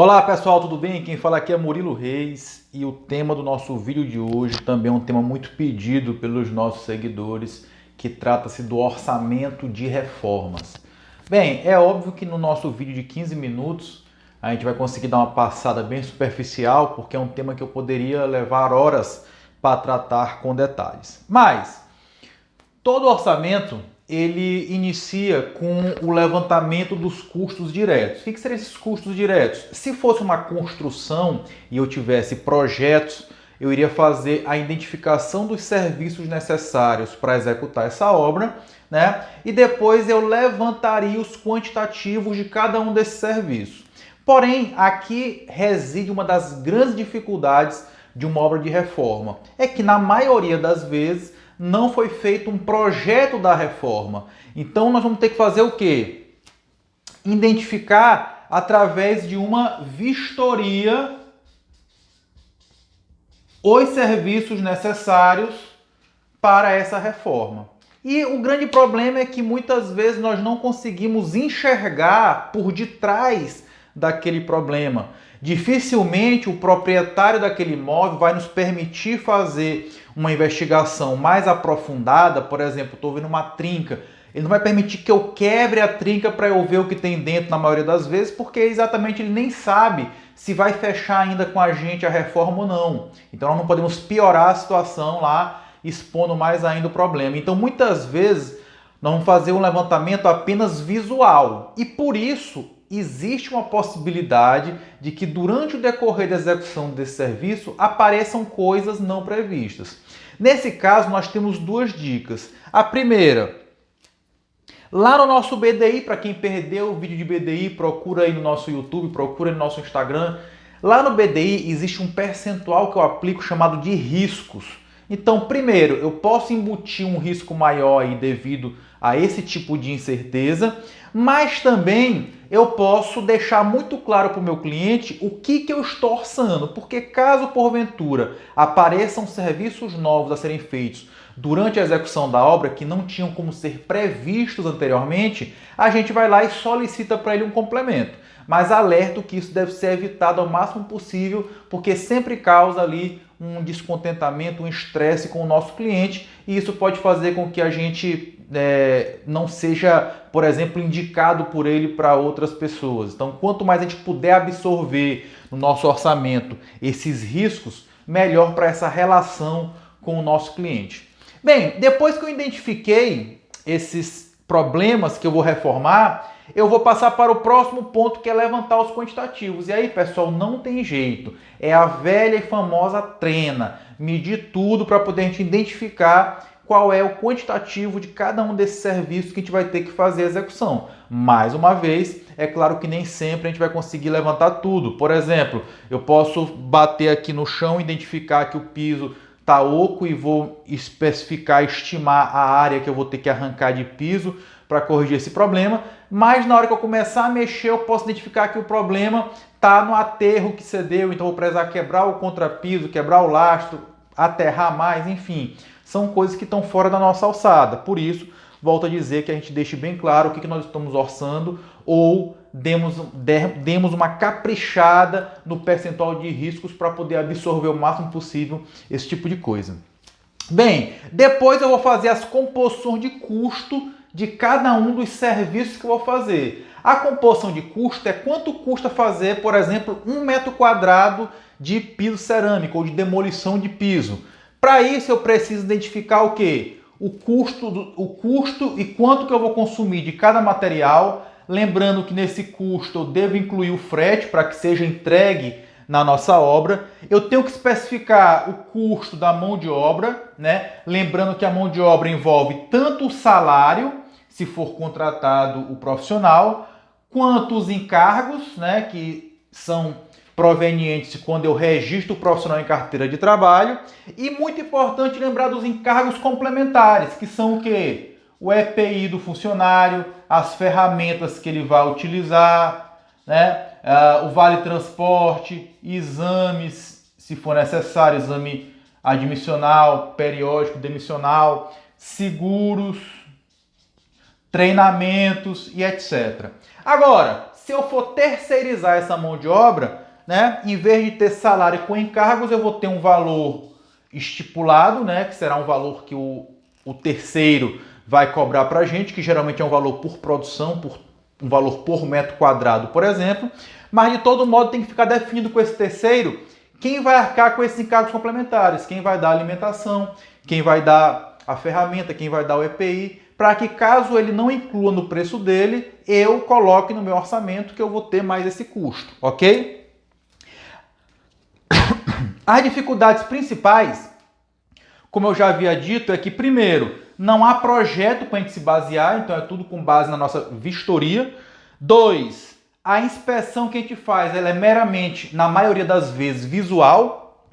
Olá pessoal, tudo bem? Quem fala aqui é Murilo Reis e o tema do nosso vídeo de hoje também é um tema muito pedido pelos nossos seguidores, que trata-se do orçamento de reformas. Bem, é óbvio que no nosso vídeo de 15 minutos a gente vai conseguir dar uma passada bem superficial, porque é um tema que eu poderia levar horas para tratar com detalhes. Mas todo orçamento ele inicia com o levantamento dos custos diretos. O que seriam esses custos diretos? Se fosse uma construção e eu tivesse projetos, eu iria fazer a identificação dos serviços necessários para executar essa obra, né? E depois eu levantaria os quantitativos de cada um desses serviços. Porém, aqui reside uma das grandes dificuldades de uma obra de reforma. É que na maioria das vezes não foi feito um projeto da reforma. Então nós vamos ter que fazer o quê? Identificar através de uma vistoria os serviços necessários para essa reforma. E o grande problema é que muitas vezes nós não conseguimos enxergar por detrás daquele problema. Dificilmente o proprietário daquele imóvel vai nos permitir fazer uma investigação mais aprofundada. Por exemplo, estou vendo uma trinca, ele não vai permitir que eu quebre a trinca para eu ver o que tem dentro na maioria das vezes, porque exatamente ele nem sabe se vai fechar ainda com a gente a reforma ou não. Então nós não podemos piorar a situação lá, expondo mais ainda o problema. Então muitas vezes nós vamos fazer um levantamento apenas visual e por isso existe uma possibilidade de que durante o decorrer da execução desse serviço apareçam coisas não previstas. Nesse caso, nós temos duas dicas. A primeira, lá no nosso BDI, para quem perdeu o vídeo de BDI, procura aí no nosso YouTube, procura no nosso Instagram. Lá no BDI existe um percentual que eu aplico chamado de riscos. Então, primeiro, eu posso embutir um risco maior aí devido a esse tipo de incerteza, mas também eu posso deixar muito claro para o meu cliente o que eu estou orçando, porque caso porventura apareçam serviços novos a serem feitos durante a execução da obra que não tinham como ser previstos anteriormente, a gente vai lá e solicita para ele um complemento. Mas alerto que isso deve ser evitado ao máximo possível, porque sempre causa ali um descontentamento, um estresse com o nosso cliente, e isso pode fazer com que a gente não seja, por exemplo, indicado por ele para outras pessoas. Então, quanto mais a gente puder absorver no nosso orçamento esses riscos, melhor para essa relação com o nosso cliente. Bem, depois que eu identifiquei esses problemas que eu vou reformar, eu vou passar para o próximo ponto, que é levantar os quantitativos. E aí, pessoal, não tem jeito. É a velha e famosa trena. Medir tudo para poder a gente identificar qual é o quantitativo de cada um desses serviços que a gente vai ter que fazer a execução. Mais uma vez, é claro que nem sempre a gente vai conseguir levantar tudo. Por exemplo, eu posso bater aqui no chão, identificar que o piso está oco e vou especificar, estimar a área que eu vou ter que arrancar de piso para corrigir esse problema, mas na hora que eu começar a mexer, eu posso identificar que o problema está no aterro que cedeu, então vou precisar quebrar o contrapiso, quebrar o lastro, aterrar mais, enfim, são coisas que estão fora da nossa alçada. Por isso, volto a dizer que a gente deixe bem claro o que nós estamos orçando ou demos uma caprichada no percentual de riscos para poder absorver o máximo possível esse tipo de coisa. Bem, depois eu vou fazer as composições de custo de cada um dos serviços que eu vou fazer. A composição de custo é quanto custa fazer, por exemplo, 1 metro quadrado de piso cerâmico ou de demolição de piso. Para isso eu preciso identificar o quê? O custo e quanto que eu vou consumir de cada material. Lembrando que nesse custo eu devo incluir o frete para que seja entregue na nossa obra. Eu tenho que especificar o custo da mão de obra, né? Lembrando que a mão de obra envolve tanto o salário, se for contratado o profissional, quanto os encargos, né? Que são provenientes quando eu registro o profissional em carteira de trabalho. E muito importante lembrar dos encargos complementares, que são o quê? O EPI do funcionário, as ferramentas que ele vai utilizar, né? O vale transporte, exames, se for necessário, exame admissional, periódico, demissional, seguros, treinamentos e etc. Agora, se eu for terceirizar essa mão de obra, né, em vez de ter salário com encargos, eu vou ter um valor estipulado, né, que será um valor que o terceiro vai cobrar para a gente, que geralmente é um valor por produção, um valor por metro quadrado, por exemplo. Mas, de todo modo, tem que ficar definido com esse terceiro quem vai arcar com esses encargos complementares, quem vai dar a alimentação, quem vai dar a ferramenta, quem vai dar o EPI, para que, caso ele não inclua no preço dele, eu coloque no meu orçamento que eu vou ter mais esse custo, ok? As dificuldades principais, como eu já havia dito, é que, primeiro, não há projeto para a gente se basear, então é tudo com base na nossa vistoria. 2, a inspeção que a gente faz, ela é meramente, na maioria das vezes, visual.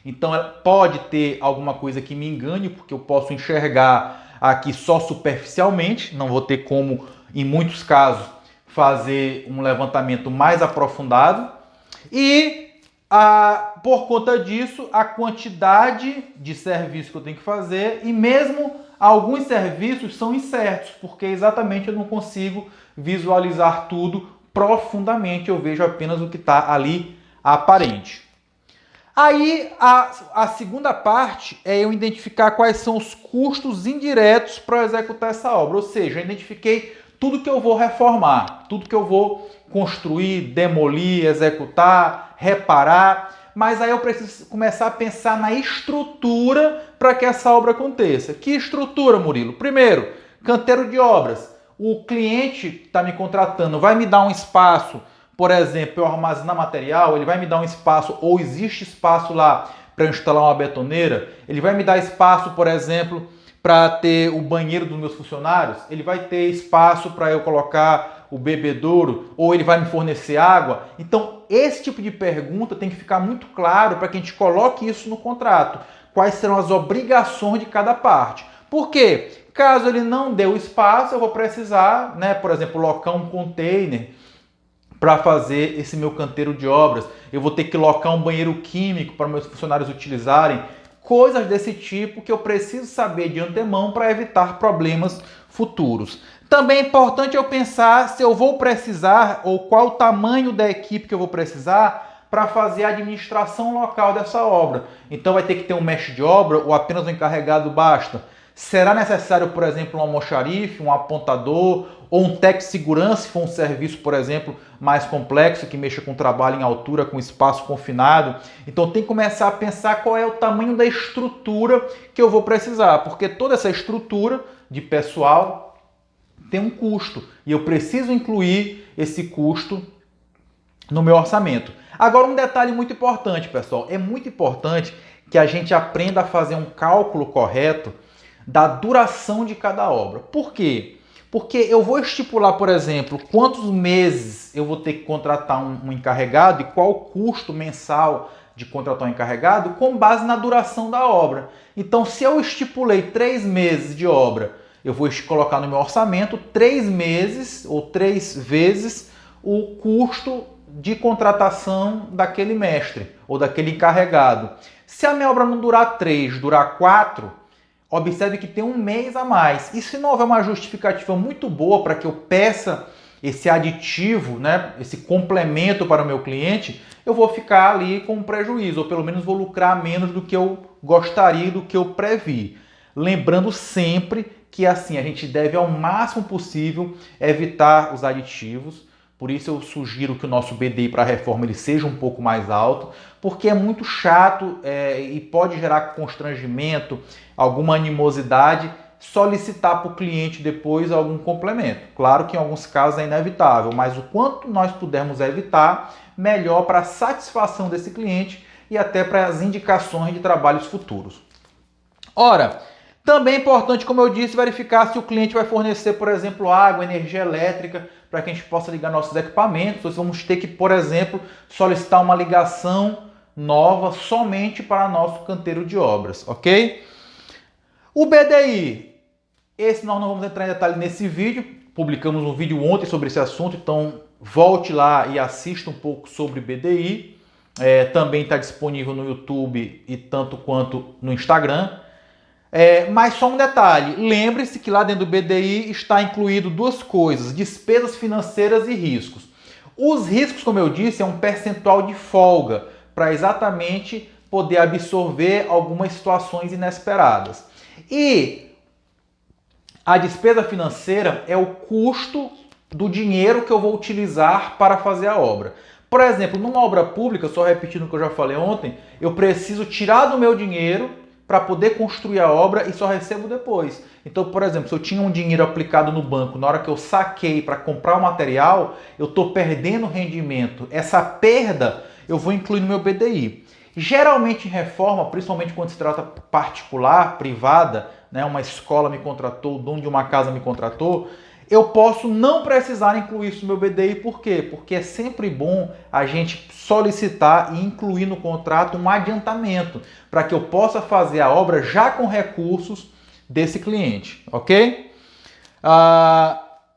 Então ela pode ter alguma coisa que me engane, porque eu posso enxergar aqui só superficialmente, não vou ter como, em muitos casos, fazer um levantamento mais aprofundado. E por conta disso, a quantidade de serviço que eu tenho que fazer, e mesmo alguns serviços são incertos, porque exatamente eu não consigo visualizar tudo profundamente, eu vejo apenas o que está ali aparente. Aí a segunda parte é eu identificar quais são os custos indiretos para executar essa obra, ou seja, eu identifiquei tudo que eu vou reformar, tudo que eu vou construir, demolir, executar, reparar, mas aí eu preciso começar a pensar na estrutura para que essa obra aconteça. Que estrutura, Murilo? Primeiro, canteiro de obras. O cliente que está me contratando vai me dar um espaço, por exemplo, eu armazenar material, ele vai me dar um espaço, ou existe espaço lá para eu instalar uma betoneira, ele vai me dar espaço, por exemplo, para ter o banheiro dos meus funcionários, ele vai ter espaço para eu colocar o bebedouro, ou ele vai me fornecer água. Então, esse tipo de pergunta tem que ficar muito claro para que a gente coloque isso no contrato. Quais serão as obrigações de cada parte. Por quê? Caso ele não dê o espaço, eu vou precisar, né, por exemplo, locar um container para fazer esse meu canteiro de obras. Eu vou ter que locar um banheiro químico para meus funcionários utilizarem. Coisas desse tipo que eu preciso saber de antemão para evitar problemas futuros. Também é importante eu pensar se eu vou precisar ou qual o tamanho da equipe que eu vou precisar para fazer a administração local dessa obra. Então vai ter que ter um mestre de obra ou apenas um encarregado basta? Será necessário, por exemplo, um almoxarife, um apontador ou um técnico de segurança, se for um serviço, por exemplo, mais complexo, que mexa com trabalho em altura, com espaço confinado. Então tem que começar a pensar qual é o tamanho da estrutura que eu vou precisar, porque toda essa estrutura de pessoal tem um custo e eu preciso incluir esse custo no meu orçamento. Agora, um detalhe muito importante, pessoal, é muito importante que a gente aprenda a fazer um cálculo correto da duração de cada obra. Por quê? Porque eu vou estipular, por exemplo, quantos meses eu vou ter que contratar um encarregado e qual o custo mensal de contratar um encarregado com base na duração da obra. Então, se eu estipulei 3 meses de obra, eu vou colocar no meu orçamento 3 meses ou 3 vezes o custo de contratação daquele mestre ou daquele encarregado. Se a minha obra não durar 3, durar 4, observe que tem um mês a mais. E se não houver uma justificativa muito boa para que eu peça esse aditivo, né, esse complemento para o meu cliente, eu vou ficar ali com um prejuízo, ou pelo menos vou lucrar menos do que eu gostaria, do que eu previ. Lembrando sempre que assim a gente deve ao máximo possível evitar os aditivos. Por isso eu sugiro que o nosso BDI para a reforma ele seja um pouco mais alto, porque é muito chato e pode gerar constrangimento, alguma animosidade, solicitar para o cliente depois algum complemento. Claro que em alguns casos é inevitável, mas o quanto nós pudermos evitar, melhor para a satisfação desse cliente e até para as indicações de trabalhos futuros. Ora, também é importante, como eu disse, verificar se o cliente vai fornecer, por exemplo, água, energia elétrica, para que a gente possa ligar nossos equipamentos. Ou se vamos ter que, por exemplo, solicitar uma ligação nova somente para nosso canteiro de obras, ok? O BDI, esse nós não vamos entrar em detalhe nesse vídeo, publicamos um vídeo ontem sobre esse assunto, então volte lá e assista um pouco sobre BDI. Também está disponível no YouTube e tanto quanto no Instagram. Mas só um detalhe, lembre-se que lá dentro do BDI está incluído 2 coisas, despesas financeiras e riscos. Os riscos, como eu disse, é um percentual de folga para exatamente poder absorver algumas situações inesperadas. E a despesa financeira é o custo do dinheiro que eu vou utilizar para fazer a obra. Por exemplo, numa obra pública, só repetindo o que eu já falei ontem, eu preciso tirar do meu dinheiro para poder construir a obra e só recebo depois. Então, por exemplo, se eu tinha um dinheiro aplicado no banco, na hora que eu saquei para comprar o material, eu estou perdendo rendimento. Essa perda eu vou incluir no meu BDI. Geralmente em reforma, principalmente quando se trata particular, privada, né, uma escola me contratou, o dono de uma casa me contratou, eu posso não precisar incluir isso no meu BDI. Por quê? Porque é sempre bom a gente solicitar e incluir no contrato um adiantamento para que eu possa fazer a obra já com recursos desse cliente, ok?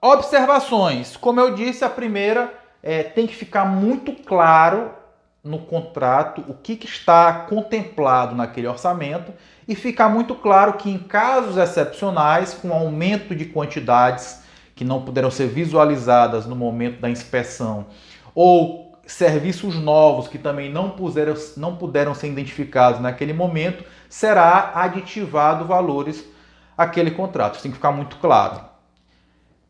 Observações. Como eu disse, a primeira tem que ficar muito claro no contrato o que está contemplado naquele orçamento e ficar muito claro que em casos excepcionais, com aumento de quantidades que não puderam ser visualizadas no momento da inspeção, ou serviços novos que também não puderam ser identificados naquele momento, será aditivado valores àquele contrato. Isso tem que ficar muito claro.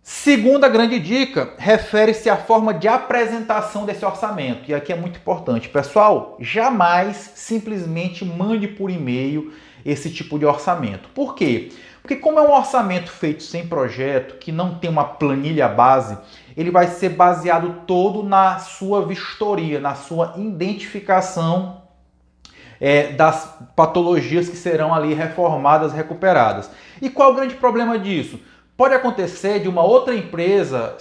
Segunda grande dica refere-se à forma de apresentação desse orçamento. E aqui é muito importante. Pessoal, jamais simplesmente mande por e-mail esse tipo de orçamento. Por quê? Porque como é um orçamento feito sem projeto, que não tem uma planilha base, ele vai ser baseado todo na sua vistoria, na sua identificação das patologias que serão ali reformadas, recuperadas. E qual o grande problema disso? Pode acontecer de uma outra empresa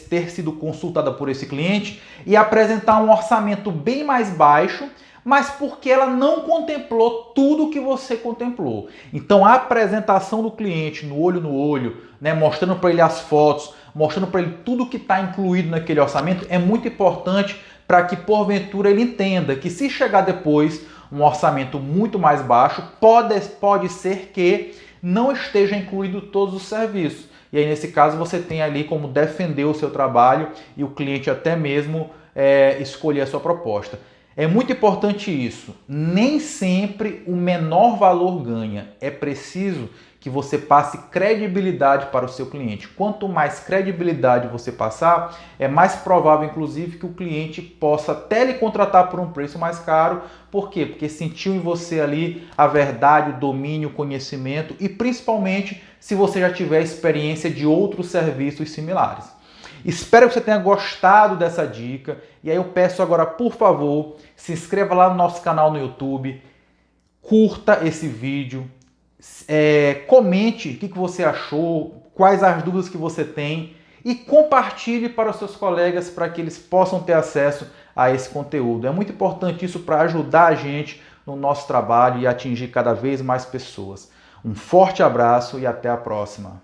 ter sido consultada por esse cliente e apresentar um orçamento bem mais baixo, mas porque ela não contemplou tudo que você contemplou. Então a apresentação do cliente no olho, né, mostrando para ele as fotos, mostrando para ele tudo que está incluído naquele orçamento é muito importante para que porventura ele entenda que se chegar depois um orçamento muito mais baixo, pode ser que não esteja incluído todos os serviços. E aí, nesse caso, você tem ali como defender o seu trabalho e o cliente até mesmo escolher a sua proposta. É muito importante isso. Nem sempre o menor valor ganha. É preciso que você passe credibilidade para o seu cliente. Quanto mais credibilidade você passar, é mais provável, inclusive, que o cliente possa até lhe contratar por um preço mais caro. Por quê? Porque sentiu em você ali a verdade, o domínio, o conhecimento e, principalmente, se você já tiver experiência de outros serviços similares. Espero que você tenha gostado dessa dica. E aí eu peço agora, por favor, se inscreva lá no nosso canal no YouTube, curta esse vídeo, comente o que você achou, quais as dúvidas que você tem e compartilhe para os seus colegas para que eles possam ter acesso a esse conteúdo. É muito importante isso para ajudar a gente no nosso trabalho e atingir cada vez mais pessoas. Um forte abraço e até a próxima.